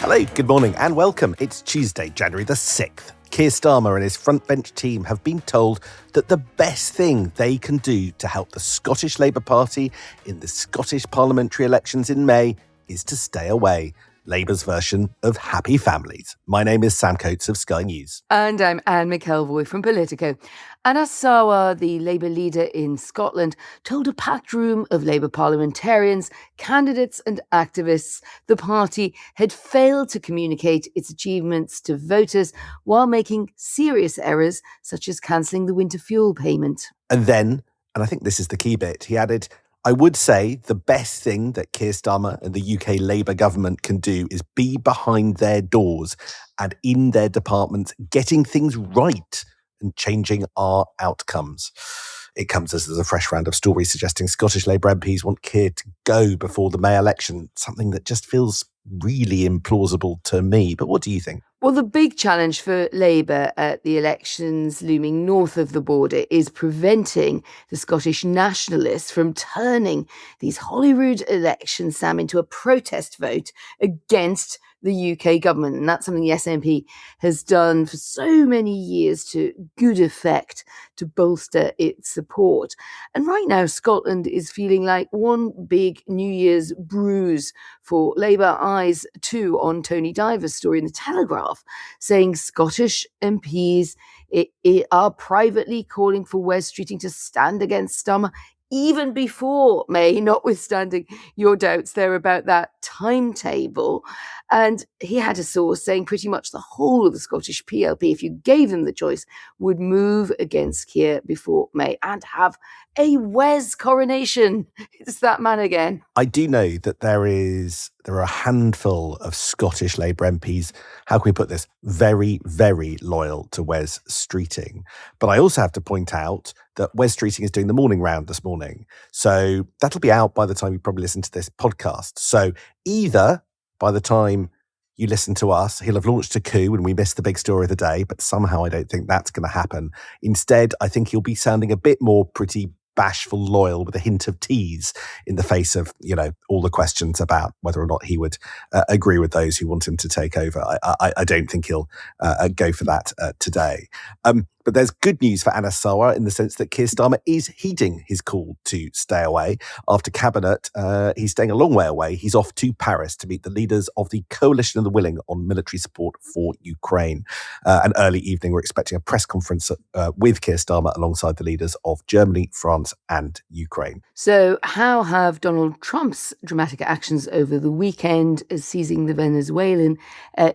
Hello, good morning and welcome. It's Tuesday, January the 6th. Keir Starmer and his front bench team have been told that the best thing they can do to help the Scottish Labour Party in the Scottish parliamentary elections in May is to stay away. Labour's version of happy families. My name is Sam Coates of Sky News. And I'm Anne McElvoy from Politico. Anas Sarwar, the Labour leader in Scotland, told a packed room of Labour parliamentarians, candidates and activists the party had failed to communicate its achievements to voters while making serious errors, such as cancelling the winter fuel payment. And then, and I think this is the key bit, he added, I would say the best thing that Keir Starmer and the UK Labour government can do is be behind their doors and in their departments, getting things right and changing our outcomes. It comes as there's a fresh round of stories suggesting Scottish Labour MPs want Keir to go before the May election, something that just feels really implausible to me. But what do you think? Well, the big challenge for Labour at the elections looming north of the border is preventing the Scottish nationalists from turning these Holyrood elections, Sam, into a protest vote against the UK government. And that's something the SNP has done for so many years to good effect to bolster its support. And right now, Scotland is feeling like one big New Year's bruise for Labour. Eyes too on Tony Diver's story in The Telegraph, saying Scottish MPs are privately calling for Wes Streeting to stand against Starmer even before May, notwithstanding your doubts there about that timetable. And he had a source saying pretty much the whole of the Scottish PLP, if you gave them the choice, would move against Keir before May and have a Wes coronation. It's that man again. I do know that there are a handful of Scottish Labour MPs, how can we put this, very, very loyal to Wes Streeting. But I also have to point out that Wes Streeting is doing the morning round this morning. So that'll be out by the time you probably listen to this podcast. So either by the time you listen to us, he'll have launched a coup and we missed the big story of the day, but somehow I don't think that's going to happen. Instead, I think he'll be sounding a bit more pretty bashful loyal with a hint of tease in the face of, all the questions about whether or not he would agree with those who want him to take over. I don't think he'll go for that today. But there's good news for Anas Sarwar in the sense that Keir Starmer is heeding his call to stay away. After Cabinet, he's staying a long way away. He's off to Paris to meet the leaders of the Coalition of the Willing on military support for Ukraine. An early evening, we're expecting a press conference with Keir Starmer alongside the leaders of Germany, France and Ukraine. So how have Donald Trump's dramatic actions over the weekend as seizing the Venezuelan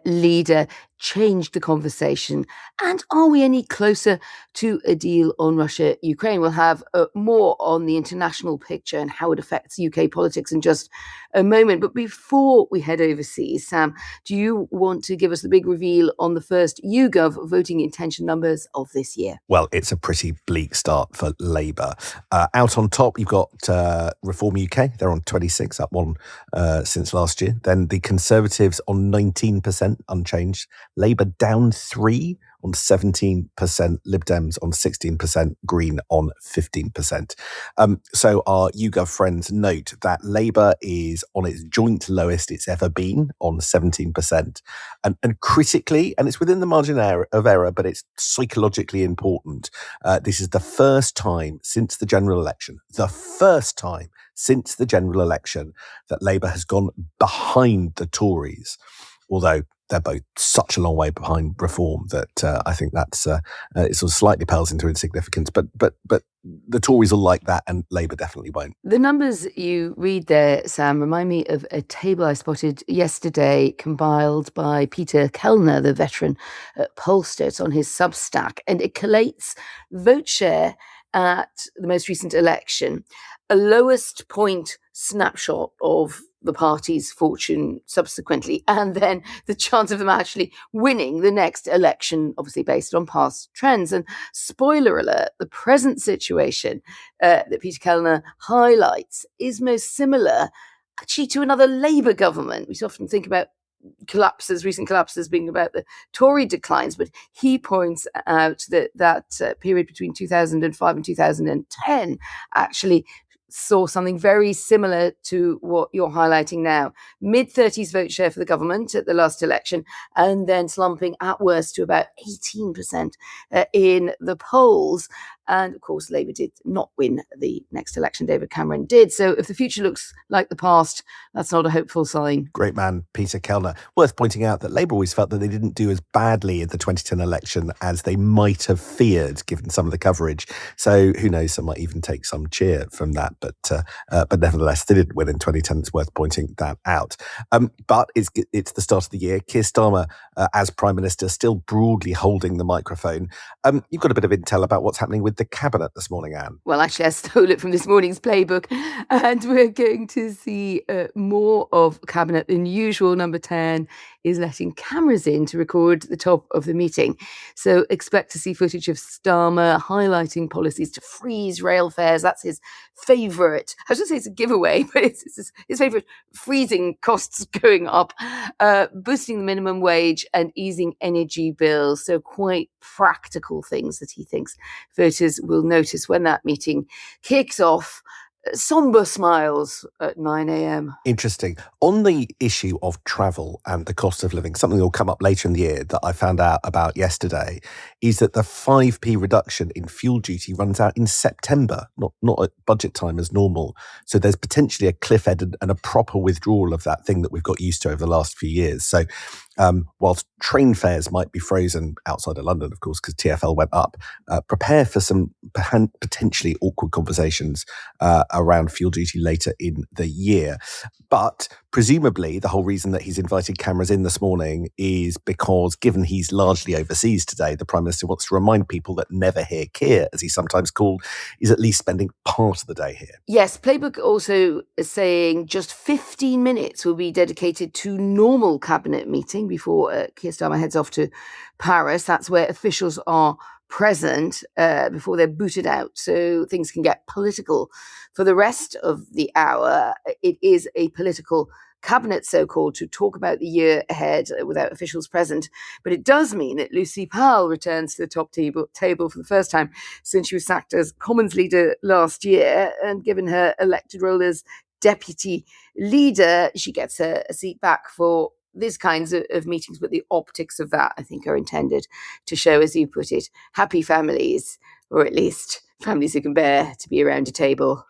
leader changed the conversation? And are we any closer to a deal on Russia-Ukraine? We'll have more on the international picture and how it affects UK politics in just a moment. But before we head overseas, Sam, do you want to give us the big reveal on the first YouGov voting intention numbers of this year? Well, it's a pretty bleak start for Labour. Out on top, you've got Reform UK. They're on 26, up one since last year. Then the Conservatives on 19%, unchanged. Labour down 3 on 17%, Lib Dems on 16%, Green on 15%. So our YouGov friends note that Labour is on its joint lowest it's ever been on 17%. And critically, and it's within the margin of error, but it's psychologically important, this is the first time since the general election, that Labour has gone behind the Tories, although they're both such a long way behind Reform that I think that's it sort of slightly pales into insignificance. But the Tories will like that, and Labour definitely won't. The numbers you read there, Sam, remind me of a table I spotted yesterday, compiled by Peter Kellner, the veteran pollster. It's on his Substack, and it collates vote share at the most recent election, a lowest point snapshot of the party's fortune subsequently, and then the chance of them actually winning the next election, obviously based on past trends. And spoiler alert, the present situation that Peter Kellner highlights is most similar actually to another Labour government. We often think about recent collapses being about the Tory declines, but he points out that period between 2005 and 2010 actually saw something very similar to what you're highlighting now. Mid-30s vote share for the government at the last election, and then slumping at worst to about 18% in the polls. And of course, Labour did not win the next election. David Cameron did. So if the future looks like the past, that's not a hopeful sign. Great man, Peter Kellner. Worth pointing out that Labour always felt that they didn't do as badly in the 2010 election as they might have feared, given some of the coverage. So who knows, some might even take some cheer from that. But nevertheless, they didn't win in 2010. It's worth pointing that out. But it's the start of the year. Keir Starmer, as Prime Minister, still broadly holding the microphone. You've got a bit of intel about what's happening with the Cabinet this morning, Anne. Well, actually, I stole it from this morning's playbook, and we're going to see more of Cabinet than usual. Number 10 is letting cameras in to record the top of the meeting. So expect to see footage of Starmer highlighting policies to freeze rail fares. That's his favourite. I should say it's a giveaway, but it's his favourite freezing costs going up, boosting the minimum wage and easing energy bills. So quite practical things that he thinks voters will notice when that meeting kicks off. Somber smiles at 9 a.m. Interesting. On the issue of travel and the cost of living, something that will come up later in the year that I found out about yesterday is that the 5p reduction in fuel duty runs out in September, not at budget time as normal. So there's potentially a cliff edge and a proper withdrawal of that thing that we've got used to over the last few years. So whilst train fares might be frozen outside of London, of course, because TfL went up, prepare for some potentially awkward conversations around fuel duty later in the year. But presumably the whole reason that he's invited cameras in this morning is because, given he's largely overseas today, the Prime Minister wants to remind people that Never Here Keir, as he's sometimes called, is at least spending part of the day here. Yes, Playbook also is saying just 15 minutes will be dedicated to normal cabinet meeting before Keir Starmer heads off to Paris. That's where officials are present before they're booted out, so things can get political. For the rest of the hour, it is a political cabinet, so-called, to talk about the year ahead without officials present. But it does mean that Lucy Powell returns to the top table for the first time since she was sacked as Commons leader last year, and given her elected role as deputy leader, she gets a seat back for these kinds of meetings. But the optics of that, I think, are intended to show, as you put it, happy families, or at least families who can bear to be around a table.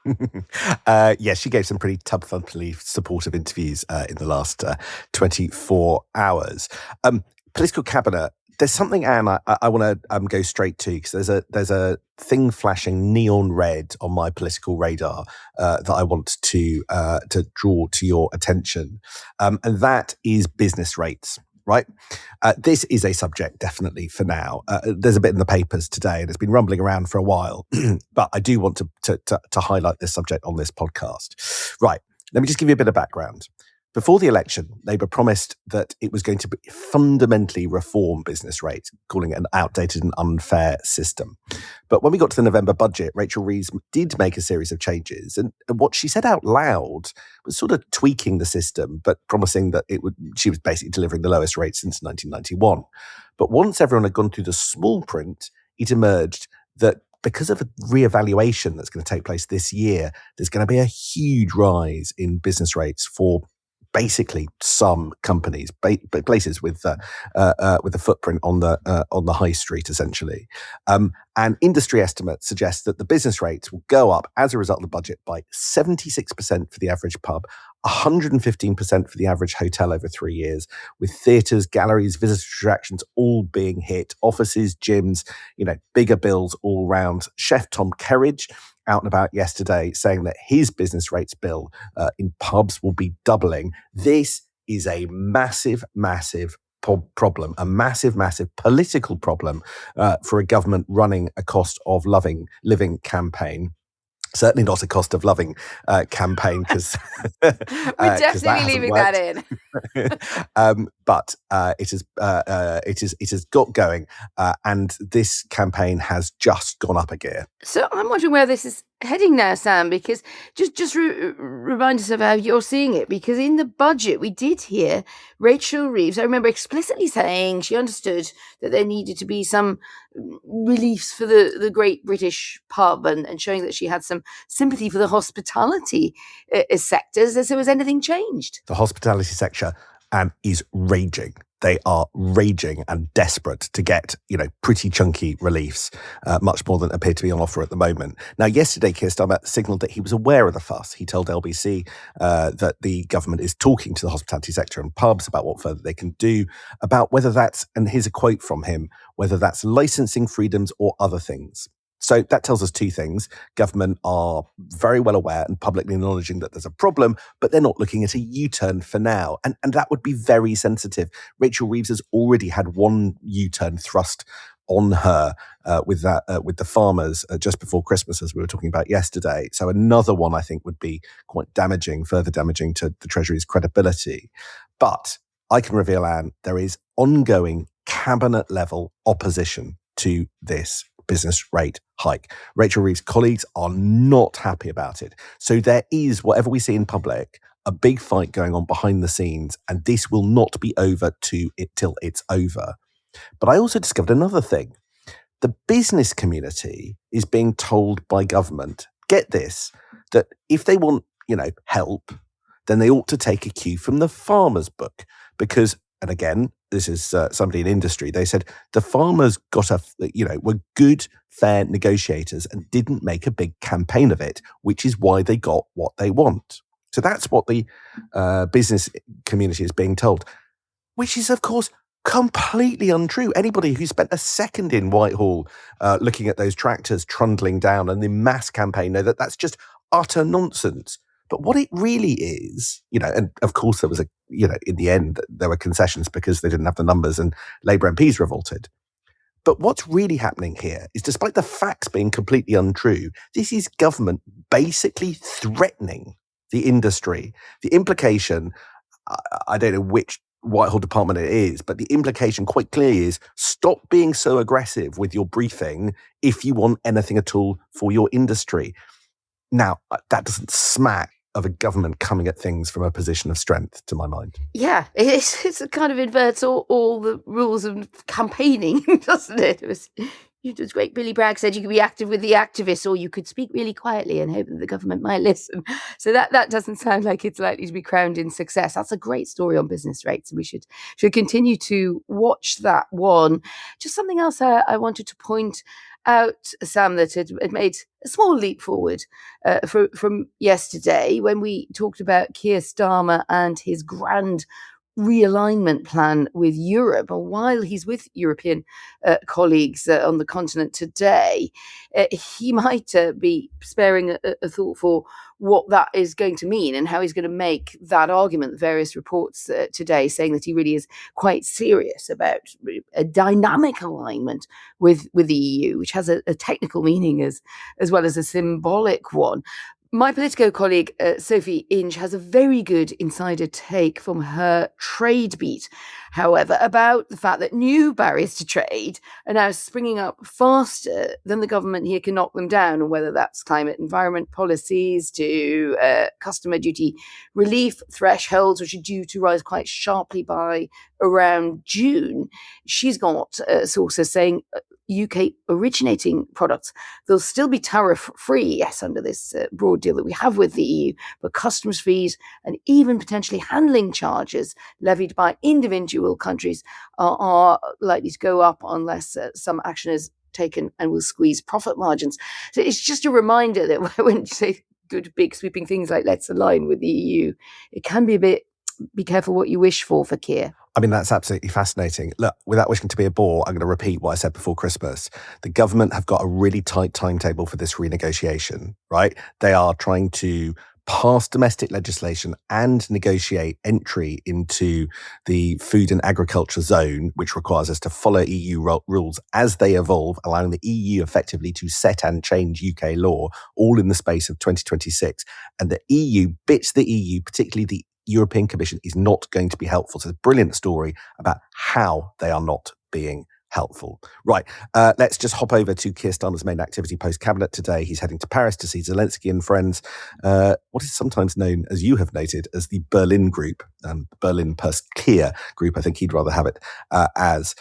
Yes, she gave some pretty tub-thumpingly supportive interviews in the last 24 hours. Political cabinet. There's something, Anne, I want to go straight to, because there's a thing flashing neon red on my political radar that I want to draw to your attention, and that is business rates. Right, this is a subject definitely for now. There's a bit in the papers today, and it's been rumbling around for a while. But I do want to highlight this subject on this podcast. Right, let me just give you a bit of background. Before the election, Labour promised that it was going to fundamentally reform business rates, calling it an outdated and unfair system. But when we got to the November budget, Rachel Reeves did make a series of changes. And what she said out loud was sort of tweaking the system, but promising that she was basically delivering the lowest rate since 1991. But once everyone had gone through the small print, it emerged that because of a reevaluation that's going to take place this year, there's going to be a huge rise in business rates for basically some companies, places with a footprint on the high street, essentially. And industry estimates suggest that the business rates will go up as a result of the budget by 76% for the average pub, 115% for the average hotel over 3 years, with theatres, galleries, visitor attractions all being hit, offices, gyms, bigger bills all round. Chef Tom Kerridge out and about yesterday saying that his business rates bill in pubs will be doubling. This is a massive, massive problem, a massive, massive political problem for a government running a cost of living campaign. Certainly not a cost of loving campaign, because we're definitely leaving that in. But it has got going, and this campaign has just gone up a gear. So I'm wondering where this is heading now, Sam? Because just remind us of how you're seeing it. Because in the budget, we did hear Rachel Reeves, I remember explicitly saying she understood that there needed to be some reliefs for the great British pub, and showing that she had some sympathy for the hospitality sectors. So has anything changed? The hospitality sector is raging. They are raging and desperate to get, pretty chunky reliefs, much more than appear to be on offer at the moment. Now, yesterday, Keir Starmer signalled that he was aware of the fuss. He told LBC that the government is talking to the hospitality sector and pubs about what further they can do, about whether that's, and here's a quote from him, whether that's licensing freedoms or other things. So that tells us two things. Government are very well aware and publicly acknowledging that there's a problem, but they're not looking at a U-turn for now. And that would be very sensitive. Rachel Reeves has already had one U-turn thrust on her with the farmers just before Christmas, as we were talking about yesterday. So another one, I think, would be quite damaging, further damaging to the Treasury's credibility. But I can reveal, Anne, there is ongoing cabinet-level opposition to this business rate hike. Rachel Reeves' colleagues are not happy about it. So there is, whatever we see in public, a big fight going on behind the scenes, and this will not be over till it's over. But I also discovered another thing. The business community is being told by government, get this, that if they want, help, then they ought to take a cue from the farmers' book. Because, and again, this is somebody in industry, they said the farmers were good, fair negotiators and didn't make a big campaign of it, which is why they got what they want. So that's what the business community is being told, which is, of course, completely untrue. Anybody who spent a second in Whitehall looking at those tractors trundling down and the mass campaign know that that's just utter nonsense. But what it really is, and of course there was in the end, there were concessions because they didn't have the numbers and Labour MPs revolted. But what's really happening here is, despite the facts being completely untrue, this is government basically threatening the industry. The implication, I don't know which Whitehall department it is, but the implication quite clearly is stop being so aggressive with your briefing if you want anything at all for your industry. Now, that doesn't smack of a government coming at things from a position of strength, to my mind. Yeah, it kind of inverts all the rules of campaigning, doesn't it? It was great. Billy Bragg said you could be active with the activists, or you could speak really quietly and hope that the government might listen. So that doesn't sound like it's likely to be crowned in success. That's a great story on business rates, and we should continue to watch that one. Just something else I wanted to point out, Sam, that had made a small leap forward from yesterday when we talked about Keir Starmer and his grand realignment plan with Europe. And while he's with European colleagues on the continent today, he might be sparing a thought for what that is going to mean and how he's going to make that argument. Various reports today saying that he really is quite serious about a dynamic alignment with the EU, which has a technical meaning as well as a symbolic one. My Politico colleague, Sophie Inge, has a very good insider take from her trade beat, however, about the fact that new barriers to trade are now springing up faster than the government here can knock them down, and whether that's climate environment policies to customer duty relief thresholds, which are due to rise quite sharply by around June. She's got sources saying UK originating products, they'll still be tariff-free, yes, under this broad deal that we have with the EU, but customs fees and even potentially handling charges levied by individual countries are likely to go up unless some action is taken and will squeeze profit margins. So it's just a reminder that when you say good, big, sweeping things like let's align with the EU, it can be a bit, be careful what you wish for Keir. I mean, that's absolutely fascinating. Look, without wishing to be a bore, I'm going to repeat what I said before Christmas. The government have got a really tight timetable for this renegotiation, right? They are trying to pass domestic legislation and negotiate entry into the food and agriculture zone, which requires us to follow EU rules as they evolve, allowing the EU effectively to set and change UK law, all in the space of 2026. And the EU, bits the EU, particularly the European Commission, is not going to be helpful. So it's a brilliant story about how they are not being helpful. Right, let's just hop over to Keir Starmer's main activity post-cabinet today. He's heading to Paris to see Zelensky and friends, what is sometimes known, as you have noted, as the Berlin Group, Berlin plus Keir Group, I think he'd rather have it as.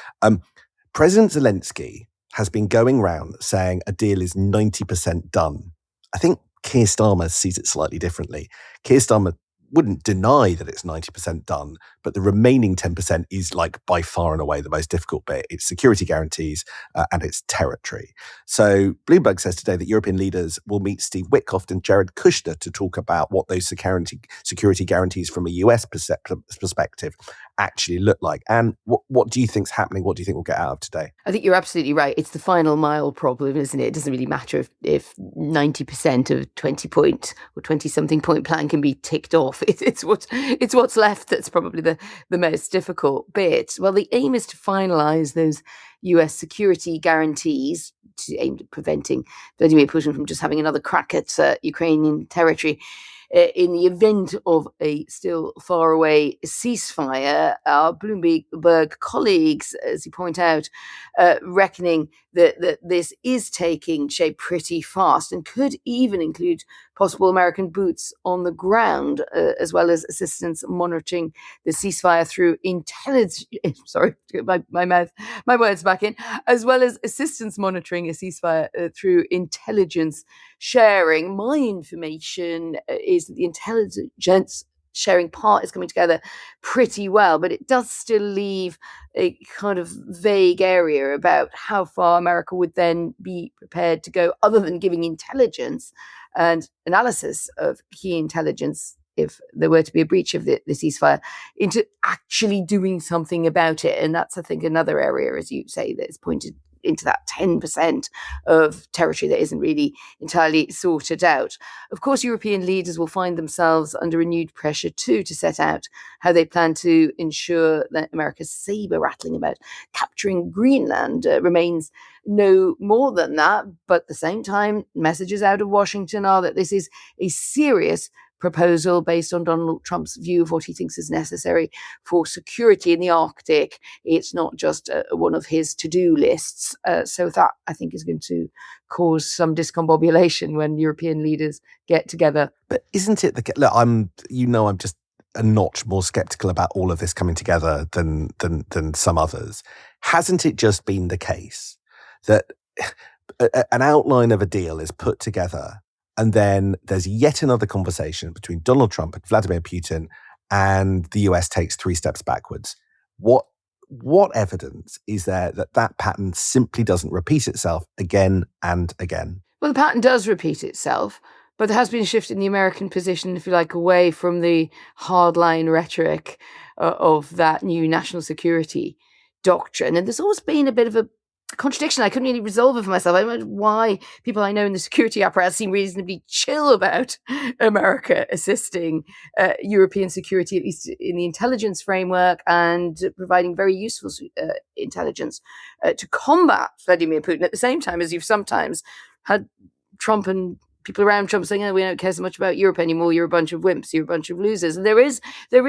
President Zelensky has been going round saying a deal is 90% done. I think Keir Starmer sees it slightly differently. Keir Starmer wouldn't deny that it's 90% done, but the remaining 10% is like by far and away the most difficult bit. It's security guarantees and it's territory. So Bloomberg says today that European leaders will meet Steve Witkoff and Jared Kushner to talk about what those security guarantees from a US perspective actually look like. And what do you think's happening? What do you think we'll get out of today? I think you're absolutely right. It's the final mile problem, isn't it? It doesn't really matter if 90% of 20-point or 20-something point plan can be ticked off. It's what's left that's probably the most difficult bit. Well, the aim is to finalise those US security guarantees aimed at preventing Vladimir Putin from just having another crack at Ukrainian territory. In the event of a still far away ceasefire, our Bloomberg colleagues, as you point out, reckoning that this is taking shape pretty fast and could even include possible American boots on the ground, as well as assistance monitoring the ceasefire through intelligence. Sorry, my words back in. As well as assistance monitoring a ceasefire through intelligence sharing. My information is that the intelligence sharing part is coming together pretty well, but it does still leave a kind of vague area about how far America would then be prepared to go, other than giving intelligence and analysis of key intelligence if there were to be a breach of the ceasefire, into actually doing something about it. And that's, I think, another area, as you say, that is pointed into that 10% of territory that isn't really entirely sorted out. Of course, European leaders will find themselves under renewed pressure too to set out how they plan to ensure that America's saber rattling about capturing Greenland remains no more than that. But at the same time, messages out of Washington are that this is a serious proposal based on Donald Trump's view of what he thinks is necessary for security in the Arctic. It's not just one of his to-do lists. So that, I think, is going to cause some discombobulation when European leaders get together. But isn't it look, I'm just a notch more skeptical about all of this coming together than some others. Hasn't it just been the case that an outline of a deal is put together, and then there's yet another conversation between Donald Trump and Vladimir Putin, and the US takes 3 steps backwards? What evidence is there that pattern simply doesn't repeat itself again and again? Well, the pattern does repeat itself, but there has been a shift in the American position, if you like, away from the hardline rhetoric of that new national security doctrine. And there's always been a bit of a contradiction. I couldn't really resolve it for myself. I don't know why people I know in the security apparatus seem reasonably chill about America assisting European security, at least in the intelligence framework, and providing very useful intelligence to combat Vladimir Putin, at the same time as you've sometimes had Trump and people around Trump saying, "Oh, we don't care so much about Europe anymore. You're a bunch of wimps. You're a bunch of losers." And there is,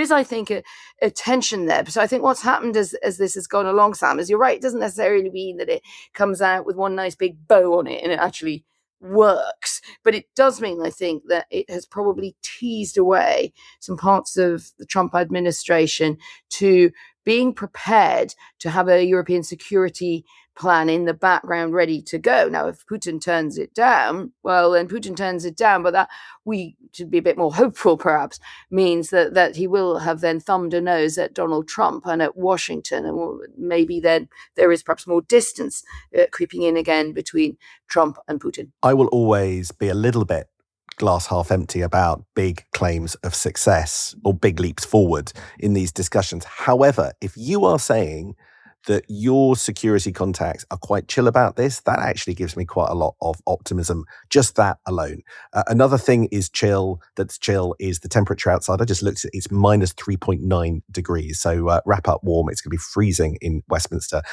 I think, a tension there. So I think what's happened as this has gone along, Sam, is you're right. It doesn't necessarily mean that it comes out with one nice big bow on it and it actually works. But it does mean, I think, that it has probably teased away some parts of the Trump administration to being prepared to have a European security plan in the background ready to go. Now, if Putin turns it down, well, then Putin turns it down, but that, we should be a bit more hopeful, perhaps, means that he will have then thumbed a nose at Donald Trump and at Washington, and maybe then there is perhaps more distance creeping in again between Trump and Putin. I will always be a little bit glass half empty about big claims of success or big leaps forward in these discussions. However, if you are saying that your security contacts are quite chill about this, that actually gives me quite a lot of optimism, just that alone. Another thing is that's chill is the temperature outside. I just looked at it, it's minus 3.9 degrees. So wrap up warm. It's going to be freezing in Westminster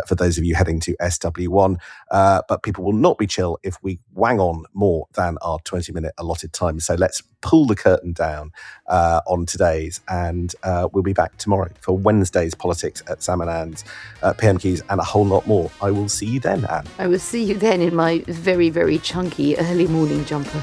for those of you heading to SW1. But people will not be chill if we wang on more than our 20-minute allotted time. So let's pull the curtain down on today's, and we'll be back tomorrow for Wednesday's Politics at Sam and Anne's. PM keys, and a whole lot more. I will see you then, Anne. I will see you then in my very, very chunky early morning jumper.